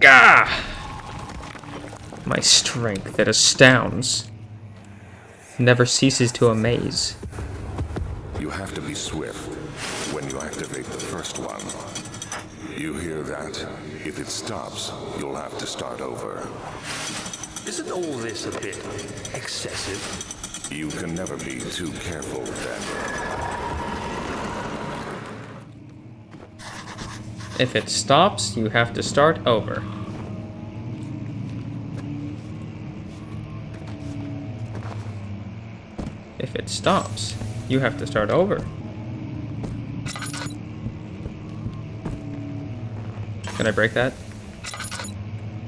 Gah! My strength, it astounds. Never ceases to amaze. You have to be swift when you activate the first one. You hear that? If it stops, you'll have to start over. Isn't all this a bit excessive? You can never be too careful, Daniel. If it stops, you have to start over. If it stops, you have to start over. Can I break that?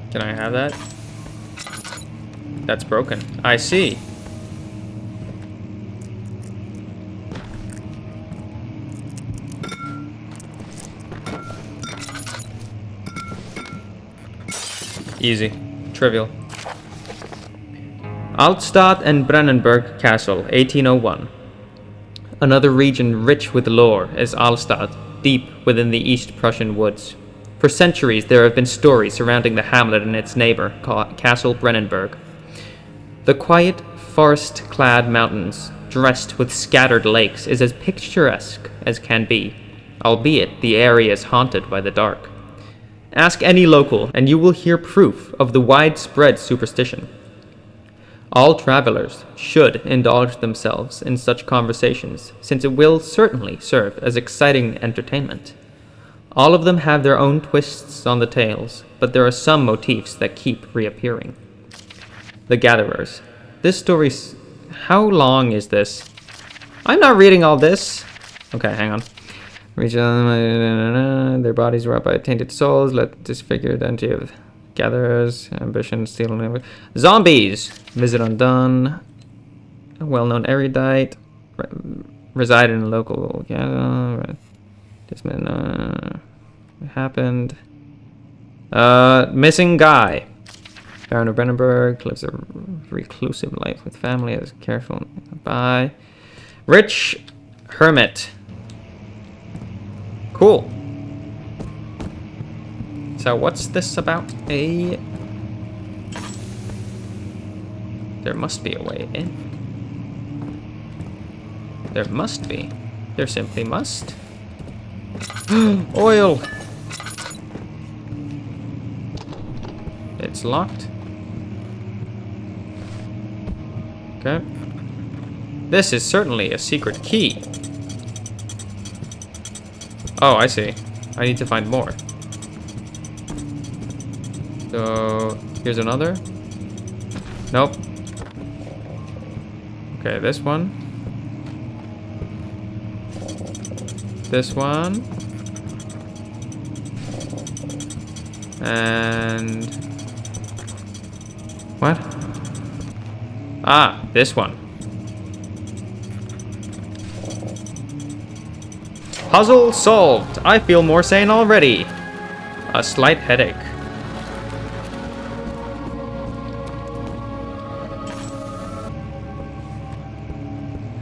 Can I have that? That's broken. I see. Easy. Trivial. Altstadt and Brennenburg Castle, 1801. Another region rich with lore is Altstadt, deep within the East Prussian woods. For centuries there have been stories surrounding the hamlet and its neighbor, Castle Brennenburg. The quiet, forest-clad mountains, dressed with scattered lakes, is as picturesque as can be, albeit the area is haunted by the dark. Ask any local, and you will hear proof of the widespread superstition. All travelers should indulge themselves in such conversations, since it will certainly serve as exciting entertainment. All of them have their own twists on the tales, but there are some motifs that keep reappearing. The Gatherers. This story's... How long is this? I'm not reading all this. Okay, hang on. Their bodies were up by tainted souls, let disfigured entity of gatherers, ambition, stealing. Zombies! Visit undone. A well-known erudite. Reside in a local gather. This man, happened. Missing guy. Baron of Brennenburg lives a reclusive life with family, is careful. Bye. Rich hermit. Cool. So what's this about? There must be a way in. There must be. There simply must. Oil! It's locked. Okay. This is certainly a secret key. Oh, I see. I need to find more. So, here's another. Nope. Okay, this one. This one. And... What? Ah, this one. Puzzle solved. I feel more sane already. A slight headache.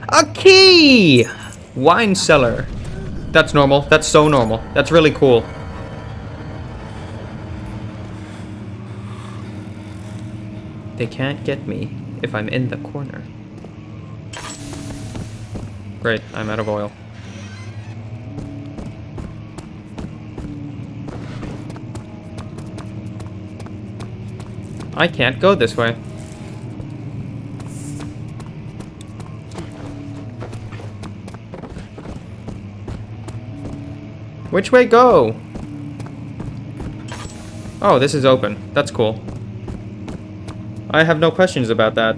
A key! Wine cellar. That's normal. That's so normal. That's really cool. They can't get me if I'm in the corner. Great, I'm out of oil. I can't go this way. Which way go? Oh, this is open. That's cool. I have no questions about that.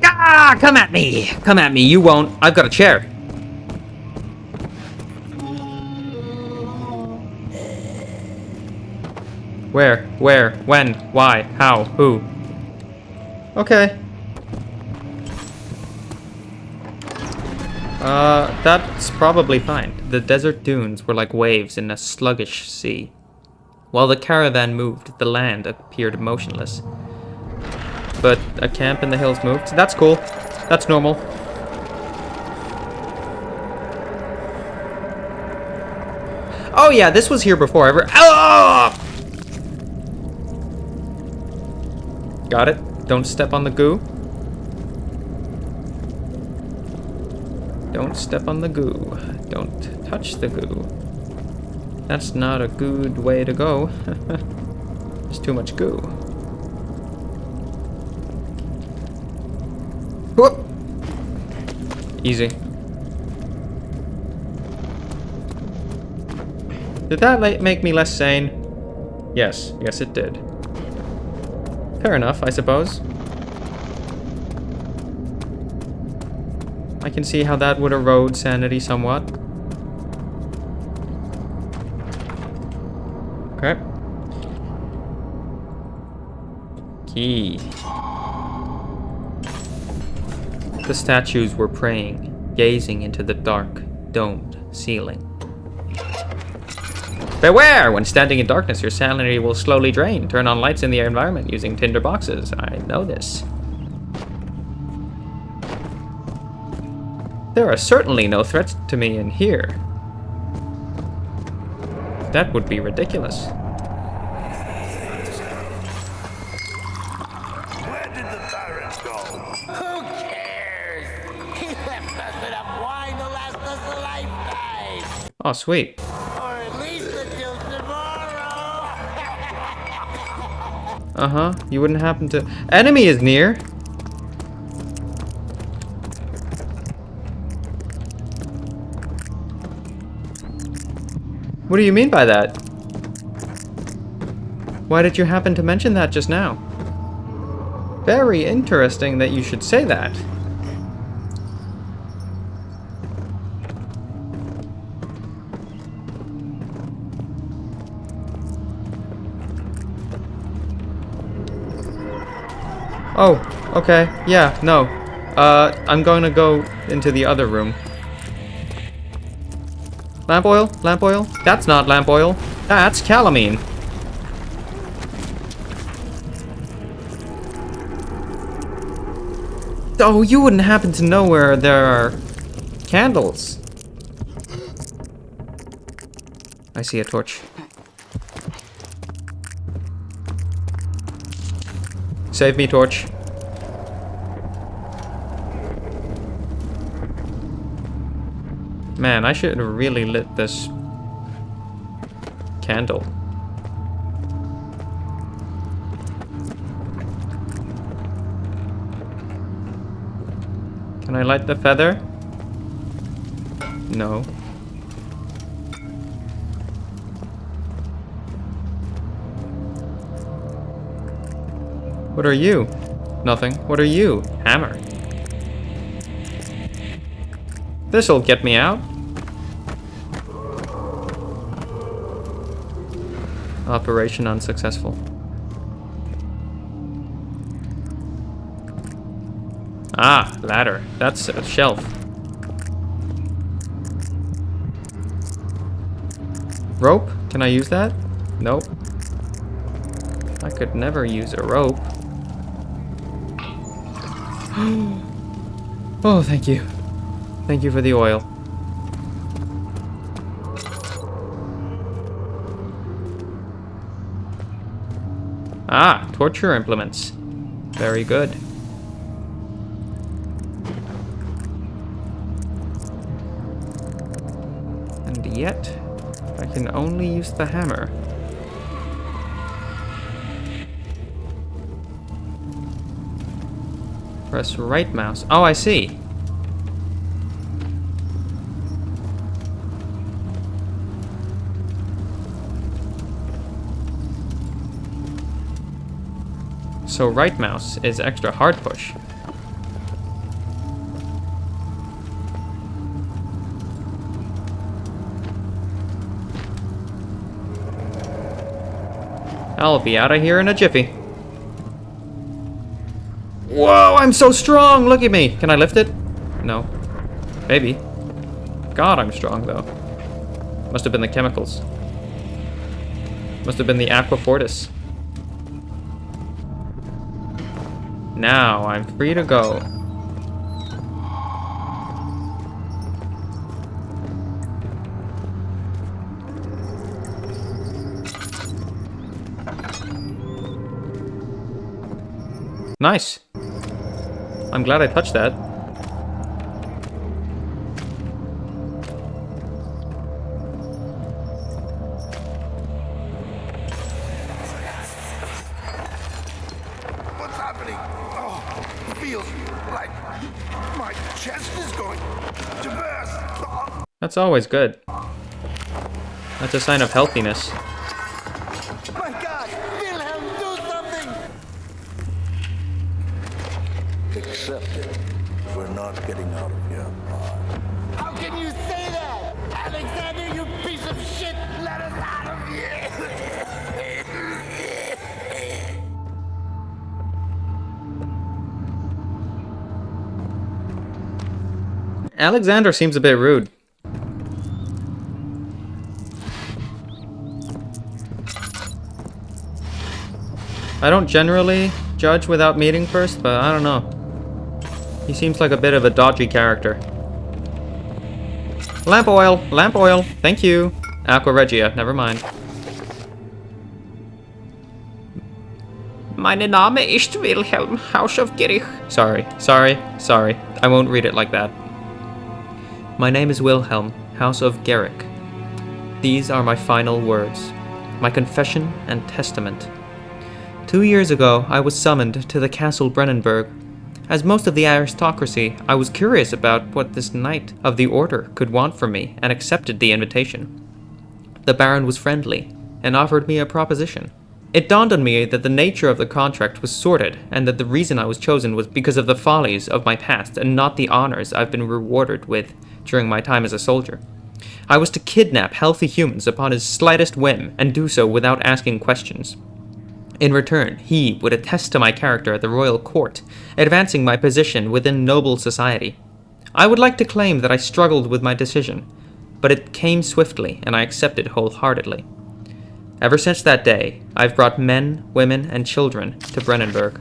Ah, come at me! Come at me, you won't. I've got a chair. Where? Where? When? Why? How? Who? Okay. That's probably fine. The desert dunes were like waves in a sluggish sea. While the caravan moved, the land appeared motionless. but a camp in the hills moved. That's cool. That's normal. Oh yeah, this was here before ever. Oh! Got it. Don't step on the goo. Don't step on the goo. Don't touch the goo. That's not a good way to go. There's too much goo. Whoop! Easy. Did that make me less sane? Yes. Yes, it did. Fair enough, I suppose. I can see how that would erode sanity somewhat. Okay. Key. The statues were praying, gazing into the dark, domed ceiling. Beware! When standing in darkness, your sanity will slowly drain. Turn on lights in the environment using tinder boxes. I know this. There are certainly no threats to me in here. That would be ridiculous. Where did the Baron go? Who cares? He left us enough wine to last us a lifetime. Oh, sweet. Or at least until tomorrow. Uh-huh. You wouldn't happen to... Enemy is near! What do you mean by that? Why did you happen to mention that just now? Very interesting that you should say that. Oh, okay. Yeah, no. I'm going to go into the other room. Lamp oil? Lamp oil? That's not lamp oil. That's calamine. Oh, you wouldn't happen to know where there are candles. I see a torch. Save me, torch. Man, I should have really lit this candle. Can I light the feather? No. What are you? Nothing. What are you? Hammer. This'll get me out. Operation unsuccessful. Ah, ladder. That's a shelf. Rope? Can I use that? Nope. I could never use a rope. Oh, thank you. Thank you for the oil. Ah, torture implements. Very good. And yet, I can only use the hammer. Press right mouse. Oh, I see. So right mouse is extra hard push. I'll be out of here in a jiffy. Whoa, I'm so strong! Look at me! Can I lift it? No. Maybe. God, I'm strong, though. Must have been the chemicals. Must have been the Aqua Fortis. Now I'm free to go. Nice. I'm glad I touched that. What's happening? Oh, it feels like my chest is going to burst. Oh. That's always good. That's a sign of healthiness. My God! Wilhelm, do something! Accept it. We're not getting out of here alive. How can you say that? Alexander, you piece of shit! Let us out of here! Alexander seems a bit rude. I don't generally judge without meeting first, but I don't know. He seems like a bit of a dodgy character. Lamp oil, thank you. Aqua Regia, never mind. Mein Name ist Wilhelm, Haus of Gerich. Sorry. I won't read it like that. My name is Wilhelm, House of Gerich. These are my final words, my confession and testament. 2 years ago, I was summoned to the Castle Brennenburg. As most of the aristocracy, I was curious about what this knight of the order could want from me and accepted the invitation. The Baron was friendly and offered me a proposition. It dawned on me that the nature of the contract was sordid and that the reason I was chosen was because of the follies of my past and not the honors I've been rewarded with during my time as a soldier. I was to kidnap healthy humans upon his slightest whim and do so without asking questions. In return, he would attest to my character at the royal court, advancing my position within noble society. I would like to claim that I struggled with my decision, but it came swiftly and I accepted wholeheartedly. Ever since that day, I've brought men, women, and children to Brennenburg.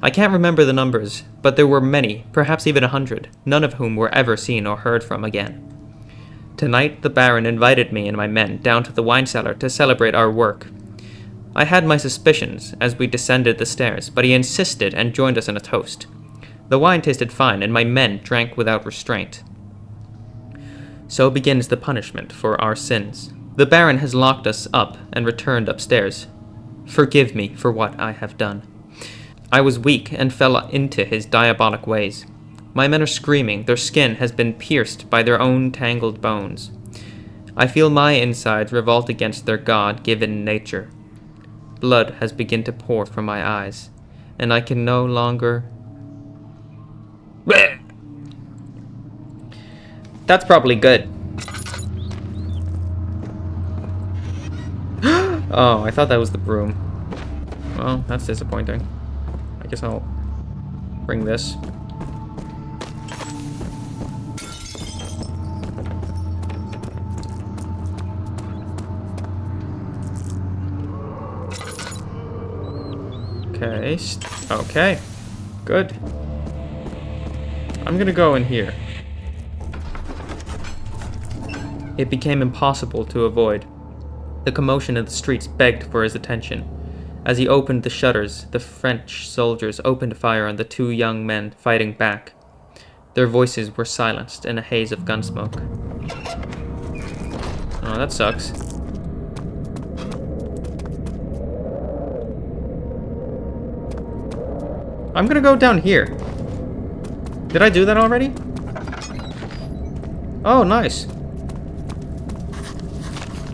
I can't remember the numbers, but there were many, perhaps even 100, none of whom were ever seen or heard from again. Tonight, the Baron invited me and my men down to the wine cellar to celebrate our work. I had my suspicions as we descended the stairs, but he insisted and joined us in a toast. The wine tasted fine, and my men drank without restraint. So begins the punishment for our sins. The Baron has locked us up and returned upstairs. Forgive me for what I have done. I was weak and fell into his diabolic ways. My men are screaming, their skin has been pierced by their own tangled bones. I feel my insides revolt against their God-given nature. Blood has begun to pour from my eyes, and I can no longer... That's probably good. Oh, I thought that was the broom. Well, that's disappointing. I guess I'll bring this. Okay, okay, good. I'm gonna go in here. It became impossible to avoid. The commotion in the streets begged for his attention. As he opened the shutters, the French soldiers opened fire on the two young men fighting back. Their voices were silenced in a haze of gunsmoke. Oh, that sucks. I'm gonna go down here. Did I do that already? Oh, nice.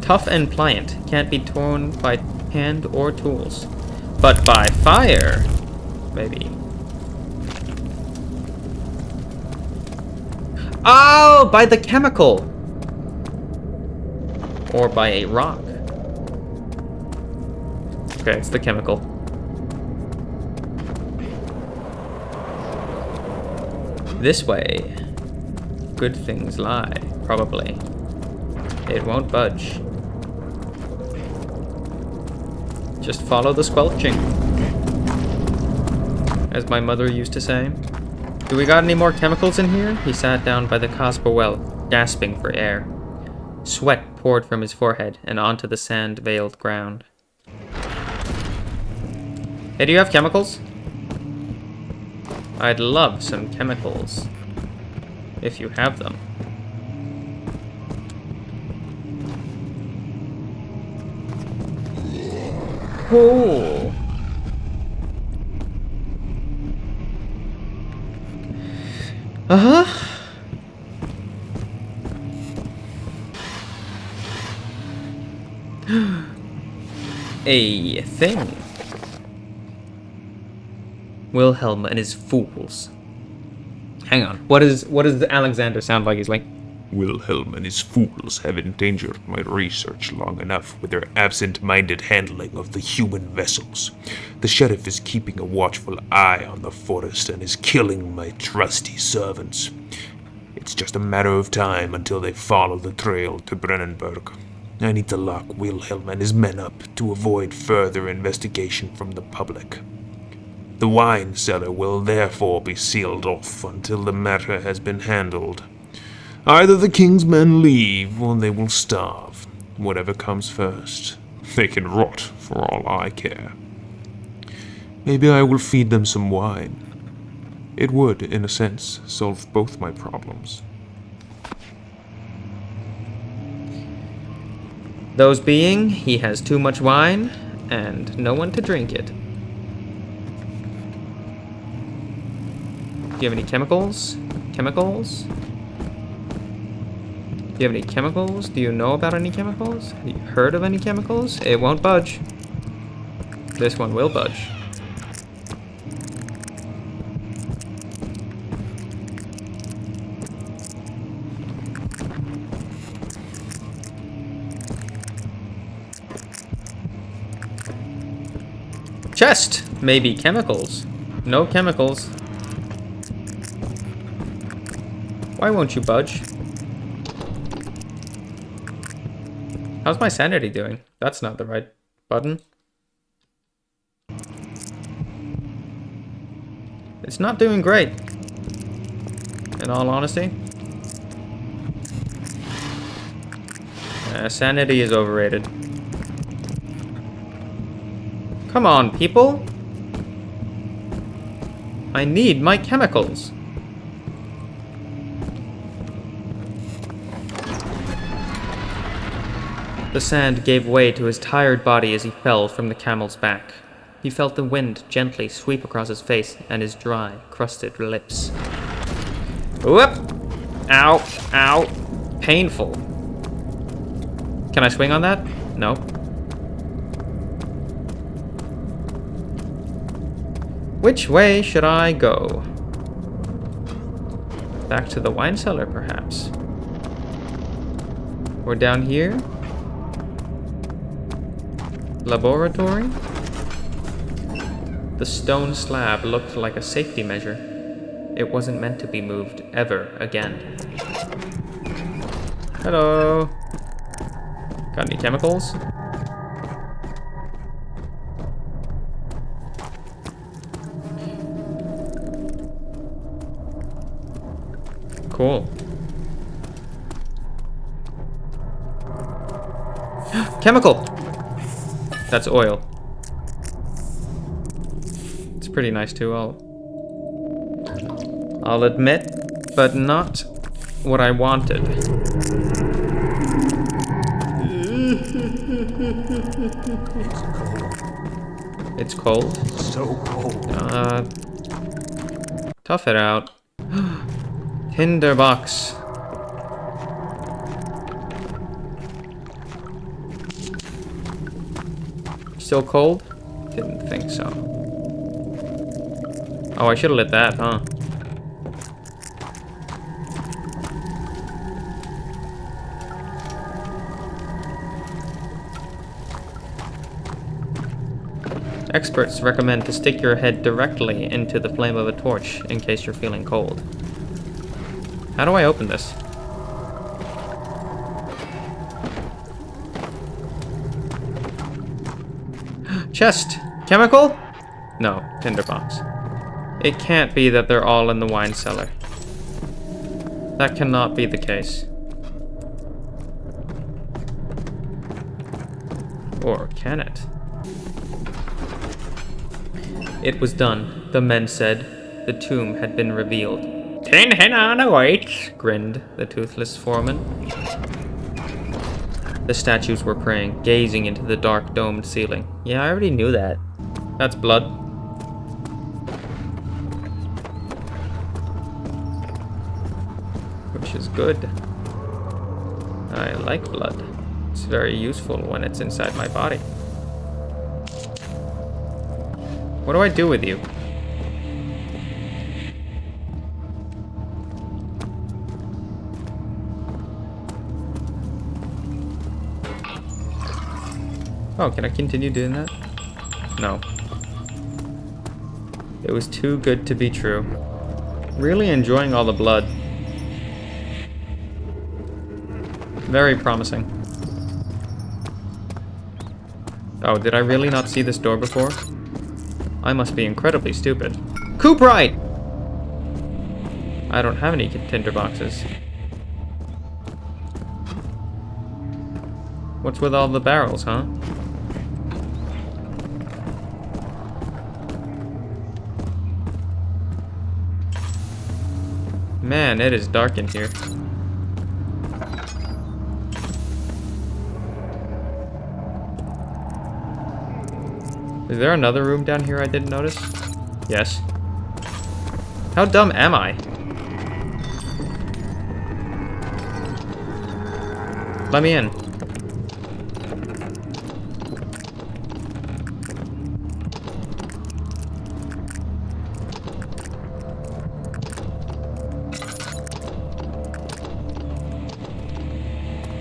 Tough and pliant, can't be torn by hand or tools, but by fire, maybe. Oh, by the chemical, or by a rock. Okay, it's the chemical. This way, good things lie, probably. It won't budge. Just follow the squelching. as my mother used to say. Do we got any more chemicals in here? He sat down by the Casper well, gasping for air. Sweat poured from his forehead and onto the sand-veiled ground. Hey, do you have chemicals? I'd love some chemicals. If you have them. Oh. Uh-huh. A thing. Wilhelm and his fools. Hang on. What does Alexander sound like? He's like, Wilhelm and his fools have endangered my research long enough with their absent-minded handling of the human vessels. The sheriff is keeping a watchful eye on the forest and is killing my trusty servants. It's just a matter of time until they follow the trail to Brennenburg. I need to lock Wilhelm and his men up to avoid further investigation from the public. The wine cellar will therefore be sealed off until the matter has been handled. Either the king's men leave, or they will starve. Whatever comes first. They can rot, for all I care. Maybe I will feed them some wine. It would, in a sense, solve both my problems. those being, he has too much wine and no one to drink it. Do you have any chemicals? Chemicals? Do you have any chemicals? Do you know about any chemicals? Have you heard of any chemicals? It won't budge. This one will budge. Chest! Maybe chemicals. No chemicals. Why won't you budge? How's my sanity doing? That's not the right button. It's not doing great, in all honesty. Sanity is overrated. Come on, people! I need my chemicals. The sand gave way to his tired body as he fell from the camel's back. He felt the wind gently sweep across his face and his dry, crusted lips. Whoop! Ow! Ow! Painful. Can I swing on that? No. Which way should I go? Back to the wine cellar, perhaps? Or down here? Laboratory? The stone slab looked like a safety measure. It wasn't meant to be moved ever again. Hello. Got any chemicals? Cool. Chemical! That's oil. It's pretty nice too, I'll admit, but not what I wanted. It's cold. So cold. Tough it out. Tinderbox. Still cold? Didn't think so. Oh, I should have lit that, huh? Experts recommend to stick your head directly into the flame of a torch in case you're feeling cold. How do I open this? Chest! Chemical? No, tinderbox. It can't be that they're all in the wine cellar. That cannot be the case. Or can it? It was done, the men said. The tomb had been revealed. "Tin Hinan awaits," grinned the toothless foreman. The statues were praying, gazing into the dark domed ceiling. Yeah, I already knew that. That's blood. Which is good. I like blood. It's very useful when it's inside my body. What do I do with you? Oh, can I continue doing that? No. It was too good to be true. Really enjoying all the blood. Very promising. Oh, did I really not see this door before? I must be incredibly stupid. Cooperite! I don't have any tinder boxes. What's with all the barrels, huh? Man, it is dark in here. Is there another room down here I didn't notice? Yes. How dumb am I? Let me in.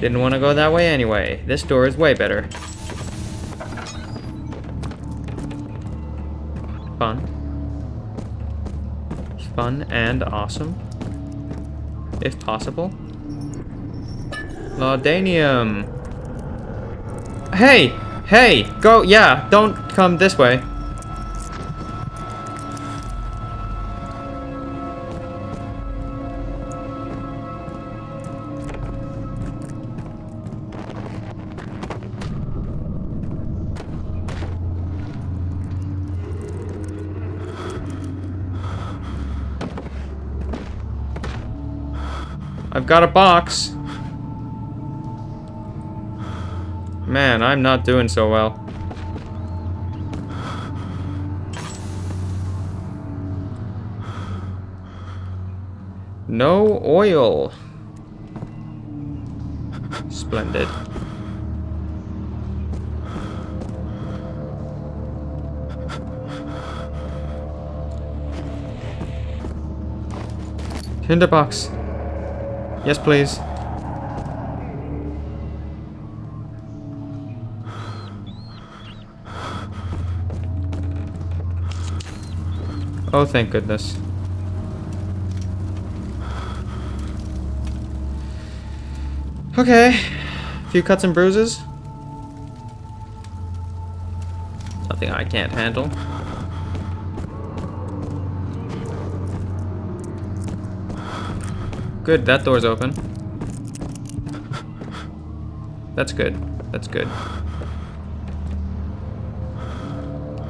Didn't want to go that way anyway. This door is way better. Fun. Fun and awesome. If possible. Laudanium. Hey! Hey! Go! Yeah! Don't come this way. I've got a box. Man, I'm not doing so well. No oil. Splendid. Tinderbox. Yes, please. Oh, thank goodness. Okay. A few cuts and bruises. Nothing I can't handle. Good, that door's open. That's good. That's good.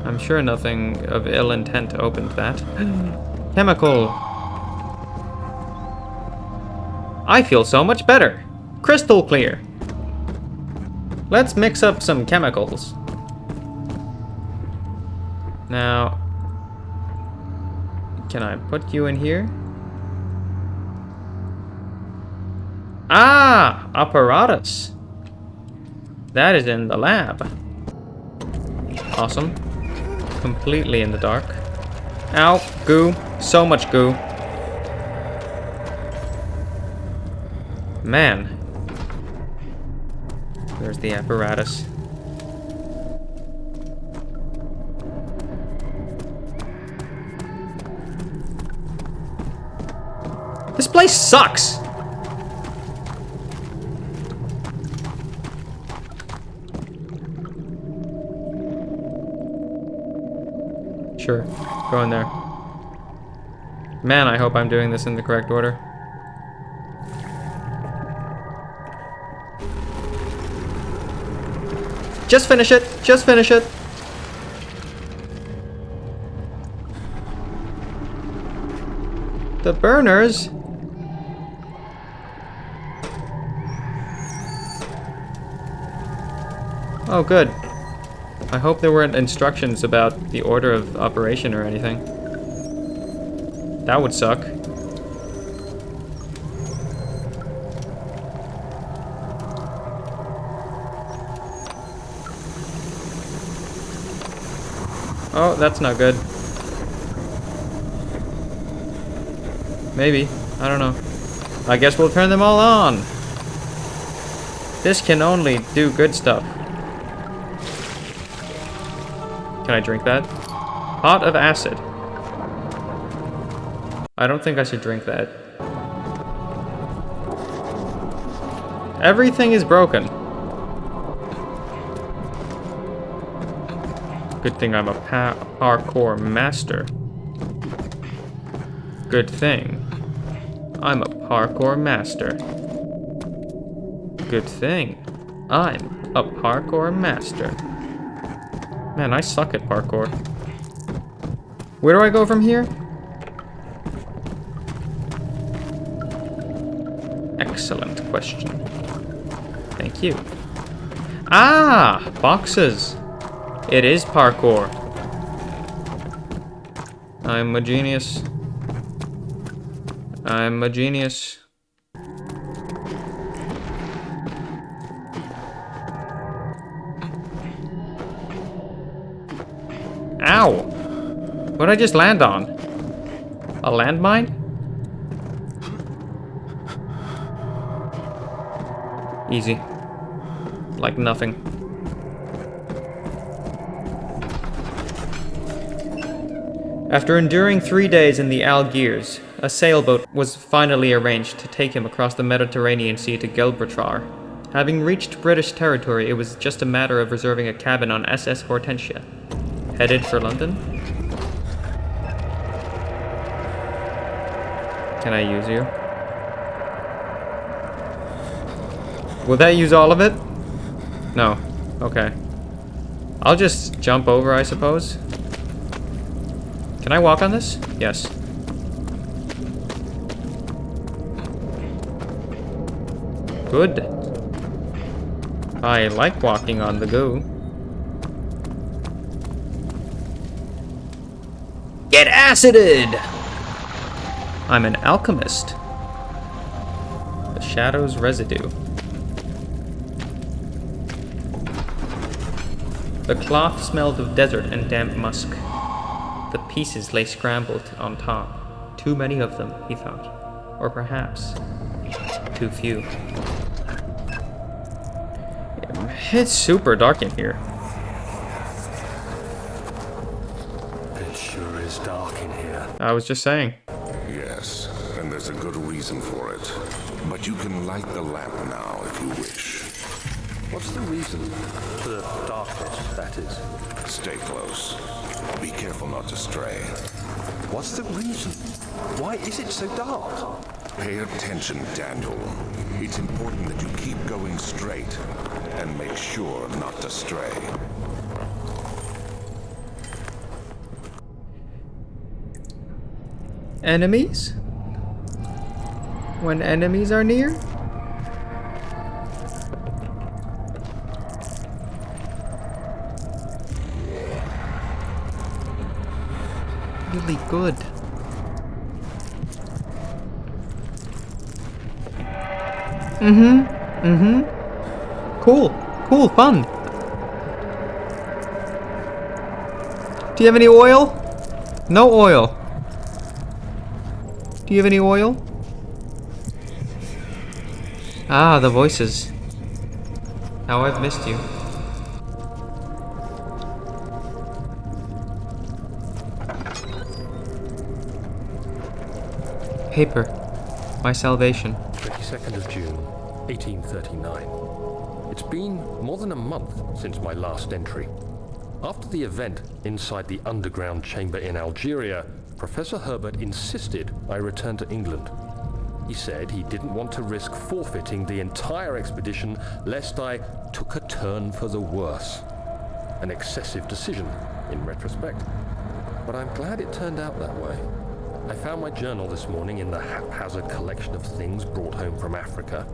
I'm sure nothing of ill intent opened that. Chemical. I feel so much better. Crystal clear. Let's mix up some chemicals. Now, can I put you in here? Ah, apparatus. That is in the lab. Awesome. Completely in the dark. Ow, goo. So much goo. Man. There's the apparatus. This place sucks! Sure, go in there. Man, I hope I'm doing this in the correct order. Just finish it! Just finish it! The burners? Oh, good. I hope there weren't instructions about the order of operation or anything. That would suck. Oh, that's not good. Maybe. I don't know. I guess we'll turn them all on. This can only do good stuff. Can I drink that? Pot of acid. I don't think I should drink that. Everything is broken. Good thing I'm a parkour master. Good thing I'm a parkour master. Good thing I'm a parkour master. Man, I suck at parkour. Where do I go from here? Excellent question. Thank you. Ah! Boxes! It is parkour. I'm a genius. I'm a genius. Ow! What did I just land on? A landmine? Easy. Like nothing. After enduring 3 days in the Algiers, a sailboat was finally arranged to take him across the Mediterranean Sea to Gibraltar. Having reached British territory, it was just a matter of reserving a cabin on SS Hortensia. Headed for London? Can I use you? Will that use all of it? No. Okay. I'll just jump over, I suppose. Can I walk on this? Yes. Good. I like walking on the go. Get acided! I'm an alchemist. The shadow's residue. The cloth smelled of desert and damp musk. The pieces lay scrambled on top. Too many of them, he thought. Or perhaps, too few. It's super dark in here. It sure is dark in here. I was just saying. Yes, and there's a good reason for it. But you can light the lamp now if you wish. What's the reason? The darkness, that is. Stay close. Be careful not to stray. What's the reason? Why is it so dark? Pay attention, Daniel. It's important that you keep going straight and make sure not to stray. Enemies? When enemies are near? Really good. Cool. Cool, fun. Do you have any oil? No oil. Do you have any oil? Ah, the voices. How I've missed you. Paper. My salvation. 22nd of June, 1839. It's been more than a month since my last entry. After the event inside the underground chamber in Algeria, Professor Herbert insisted I return to England. He said he didn't want to risk forfeiting the entire expedition lest I took a turn for the worse. An excessive decision, in retrospect. But I'm glad it turned out that way. I found my journal this morning in the haphazard collection of things brought home from Africa.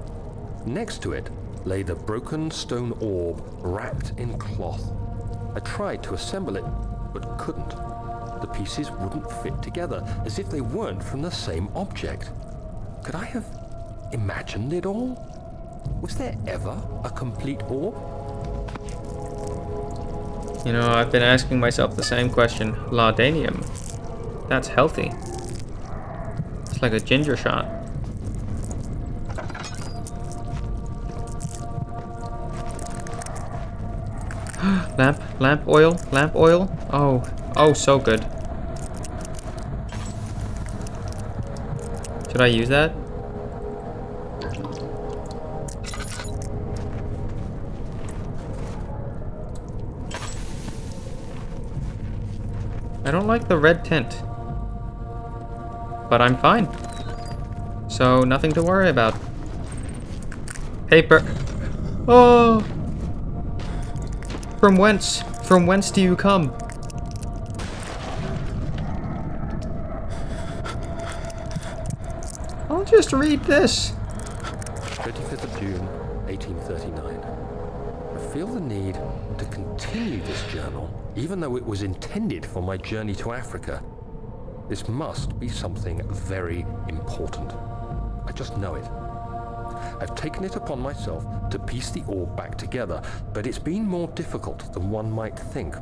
Next to it lay the broken stone orb wrapped in cloth. I tried to assemble it, but couldn't. The pieces wouldn't fit together, as if they weren't from the same object. Could I have imagined it all? Was there ever a complete orb? You know, I've been asking myself the same question. Laudanium. That's healthy. It's like a ginger shot. lamp oil. Oh, so good. Should I use that? I don't like the red tint, but I'm fine. So nothing to worry about. Paper. Oh! From whence? From whence do you come? I'll just read this. 25th of June, 1839. I feel the need to continue this journal, even though it was intended for my journey to Africa. This must be something very important. I just know it. I've taken it upon myself to piece the orb back together, but it's been more difficult than one might think.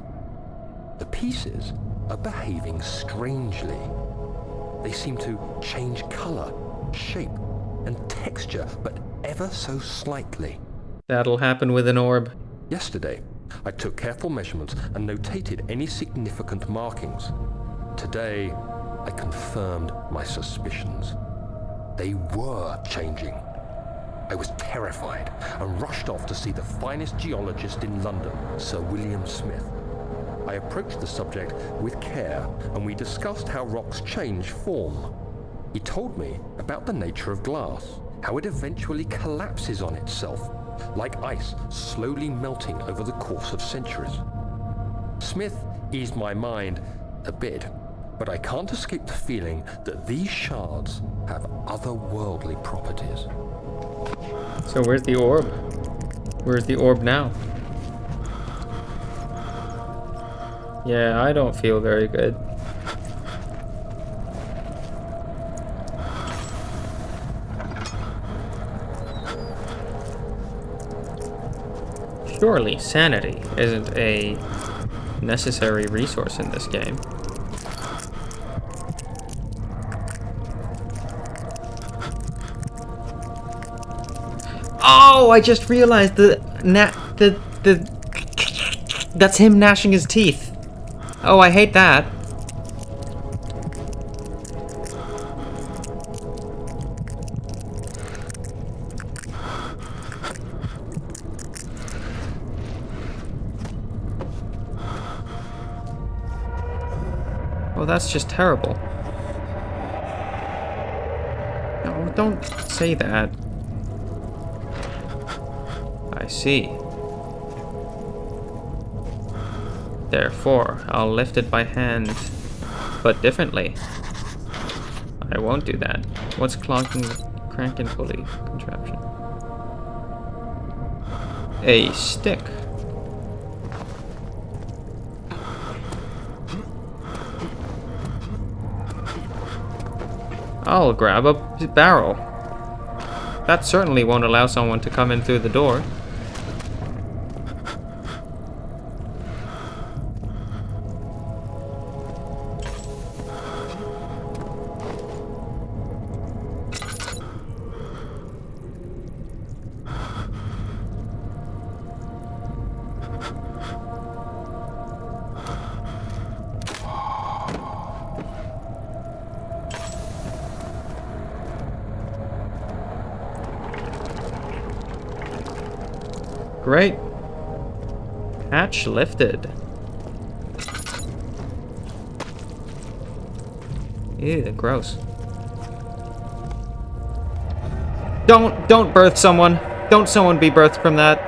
The pieces are behaving strangely. They seem to change color, shape, and texture, but ever so slightly. That'll happen with an orb. Yesterday, I took careful measurements and notated any significant markings. Today, I confirmed my suspicions. They were changing. I was terrified and rushed off to see the finest geologist in London, Sir William Smith. I approached the subject with care and we discussed how rocks change form. He told me about the nature of glass, how it eventually collapses on itself, like ice slowly melting over the course of centuries. Smith eased my mind a bit, but I can't escape the feeling that these shards have otherworldly properties. So where's the orb? Where's the orb now? Yeah, I don't feel very good. Surely sanity isn't a necessary resource in this game. Oh, I just realized that's him gnashing his teeth. Oh, I hate that. Oh, that's just terrible. No, don't say that. I see. Therefore, I'll lift it by hand, but differently. I won't do that. What's crank and pulley contraption? A stick. I'll grab a barrel. That certainly won't allow someone to come in through the door. Great. Hatch lifted. Ew, gross. Don't birth someone. Don't someone be birthed from that.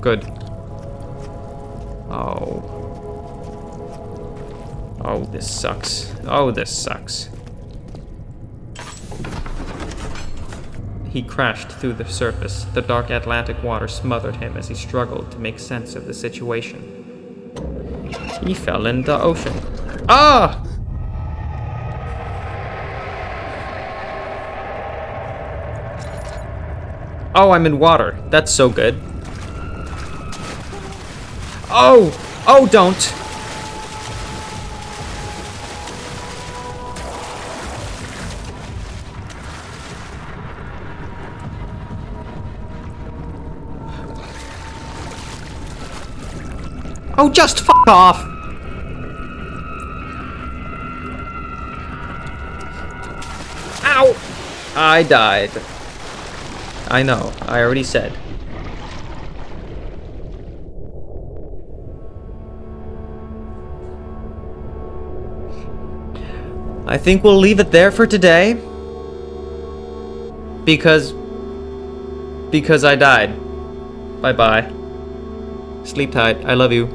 Good. Oh. Oh, this sucks. Oh, this sucks. He crashed through the surface. The dark Atlantic water smothered him as he struggled to make sense of the situation. He fell in the ocean. Ah! Oh, I'm in water. That's so good. Oh! Oh, don't! Oh, just fuck off! Ow! I died. I know, I already said. I think we'll leave it there for today. Because I died. Bye-bye. Sleep tight. I love you.